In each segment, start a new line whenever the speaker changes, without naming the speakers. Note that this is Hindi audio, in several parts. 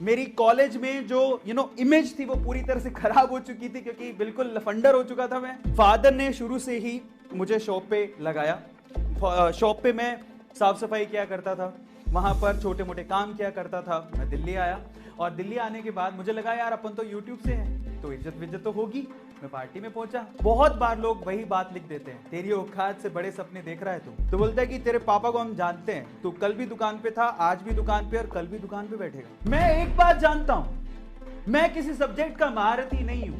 मेरी कॉलेज में जो इमेज थी वो पूरी तरह से खराब हो चुकी थी क्योंकि बिल्कुल लफंडर हो चुका था मैं। फादर ने शुरू से ही मुझे शॉप पे लगाया। शॉप पे मैं साफ सफाई किया करता था, वहां पर छोटे मोटे काम किया करता था। मैं दिल्ली आया और दिल्ली आने के बाद मुझे लगा यार अपन तो यूट्यूब से हैं तो इज्जत विज्जत तो होगी। मैं पार्टी में पहुंचा। बहुत बार लोग वही बात लिख देते हैं, तेरी औकात से बड़े सपने देख रहा है तू। तो बोलता है कि तेरे पापा को हम जानते हैं, तू कल भी दुकान पे था, आज भी दुकान पे और कल भी दुकान पे बैठेगा। मैं एक बात जानता हूं, मैं किसी सब्जेक्ट का महारथी नहीं हूं।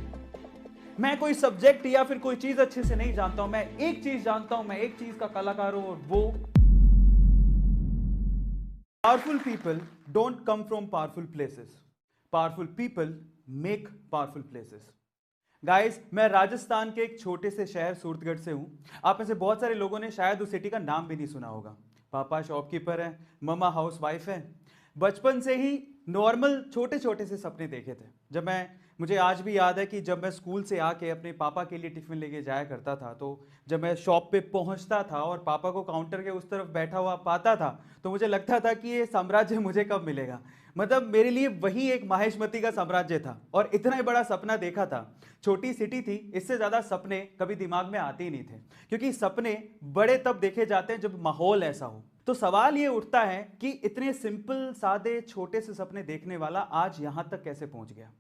मैं कोई सब्जेक्ट या फिर कोई चीज अच्छे से नहीं जानता हूं। मैं एक चीज जानता हूं, मैं एक चीज का कलाकार हूं और वो powerful people don't come from powerful places. Powerful people make powerful places. Guys, मैं राजस्थान के एक छोटे से शहर सूरतगढ़ से हूं। आप में से बहुत सारे लोगों ने शायद उस सिटी का नाम भी नहीं सुना होगा। पापा शॉपकीपर हैं, मम्मा हाउस वाइफ है। बचपन से ही नॉर्मल छोटे छोटे से सपने देखे थे। मुझे आज भी याद है कि जब मैं स्कूल से आके अपने पापा के लिए टिफिन लेके जाया करता था, तो जब मैं शॉप पे पहुंचता था और पापा को काउंटर के उस तरफ बैठा हुआ पाता था तो मुझे लगता था कि ये साम्राज्य मुझे कब मिलेगा। मतलब मेरे लिए वही एक माहेशमती का साम्राज्य था और इतना ही बड़ा सपना देखा था। छोटी सिटी थी, इससे ज्यादा सपने कभी दिमाग में आते ही नहीं थे क्योंकि सपने बड़े तब देखे जाते हैं जब माहौल ऐसा हो। तो सवाल ये उठता है कि इतने सिंपल सादे छोटे से सपने देखने वाला आज यहां तक कैसे पहुंच गया।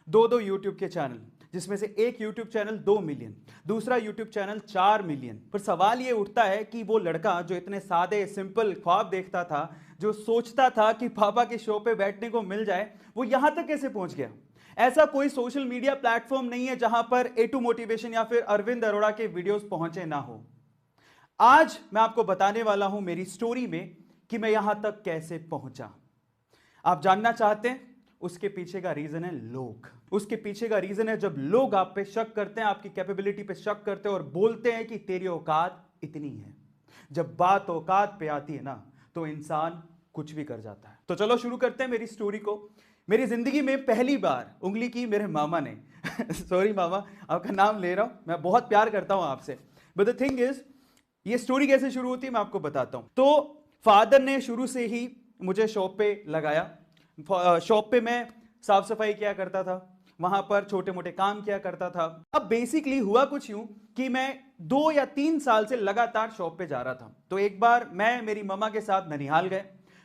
दो यूट्यूब के चैनल, जिसमें से एक यूट्यूब चैनल 2 मिलियन, दूसरा यूट्यूब चैनल 4 मिलियन। पर सवाल यह उठता है कि वो लड़का जो इतने सादे सिंपल ख्वाब देखता था, जो सोचता था कि पापा के शो पे बैठने को मिल जाए, वो यहां तक कैसे पहुंच गया। ऐसा कोई सोशल मीडिया प्लेटफॉर्म नहीं है जहां पर A2 मोटिवेशन या फिर अरविंद अरोड़ा के वीडियोस पहुंचे ना हो। आज मैं आपको बताने वाला हूं मेरी स्टोरी में कि मैं यहां तक कैसे पहुंचा। आप जानना चाहते हैं? उसके पीछे का रीजन है लोग। उसके पीछे का रीजन है जब लोग आप पे शक करते हैं, आपकी कैपेबिलिटी पे शक करते हैं और बोलते हैं कि तेरी औकात इतनी है। जब बात औकात पे आती है ना तो इंसान कुछ भी कर जाता है। तो चलो शुरू करते हैं मेरी स्टोरी को। मेरी जिंदगी में पहली बार उंगली की मेरे मामा ने सॉरी मामा, आपका नाम ले रहा हूं, मैं बहुत प्यार करता हूं आपसे। बट द थिंग इज, ये स्टोरी कैसे शुरू होती है मैं आपको बताता हूं। तो फादर ने शुरू से ही मुझे शॉप पे लगाया। शॉप पे मैं साफ सफाई किया करता था, वहां पर छोटे मोटे काम किया करता था। अब बेसिकली हुआ कुछ यूं कि मैं 2 या 3 साल से लगातार शॉप पे जा रहा था। तो एक बार मैं मेरी मम्मा के साथ ननिहाल गए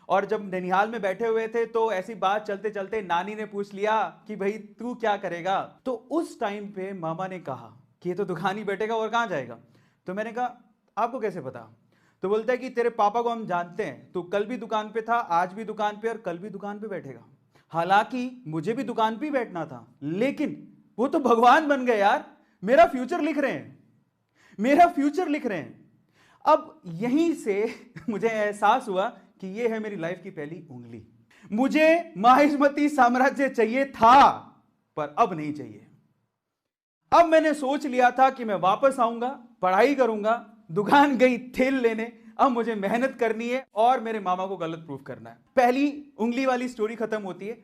और जब ननिहाल में बैठे हुए थे तो ऐसी बात चलते चलते नानी ने पूछ लिया कि भाई तू क्या करेगा। तो उस टाइम पे मामा ने कहा कि ये तो दुकान ही बैठेगा और कहां जाएगा। तो मैंने कहा आपको कैसे पता। तो बोलता है कि तेरे पापा को हम जानते हैं, तू कल भी दुकान पे था, आज भी दुकान पे और कल भी दुकान पे बैठेगा। हालांकि मुझे भी दुकान पे ही बैठना था, लेकिन वो तो भगवान बन गए यार, मेरा फ्यूचर लिख रहे हैं, मेरा फ्यूचर लिख रहे हैं। अब यहीं से मुझे एहसास हुआ कि ये है मेरी लाइफ की पहली उंगली। मुझे माहिष्मती साम्राज्य चाहिए था पर अब नहीं चाहिए। अब मैंने सोच लिया था कि मैं वापस आऊंगा, पढ़ाई करूंगा, दुकान गई तेल लेने, अब मुझे मेहनत करनी है और मेरे मामा को गलत प्रूफ करना है। पहली उंगली वाली स्टोरी खत्म होती है।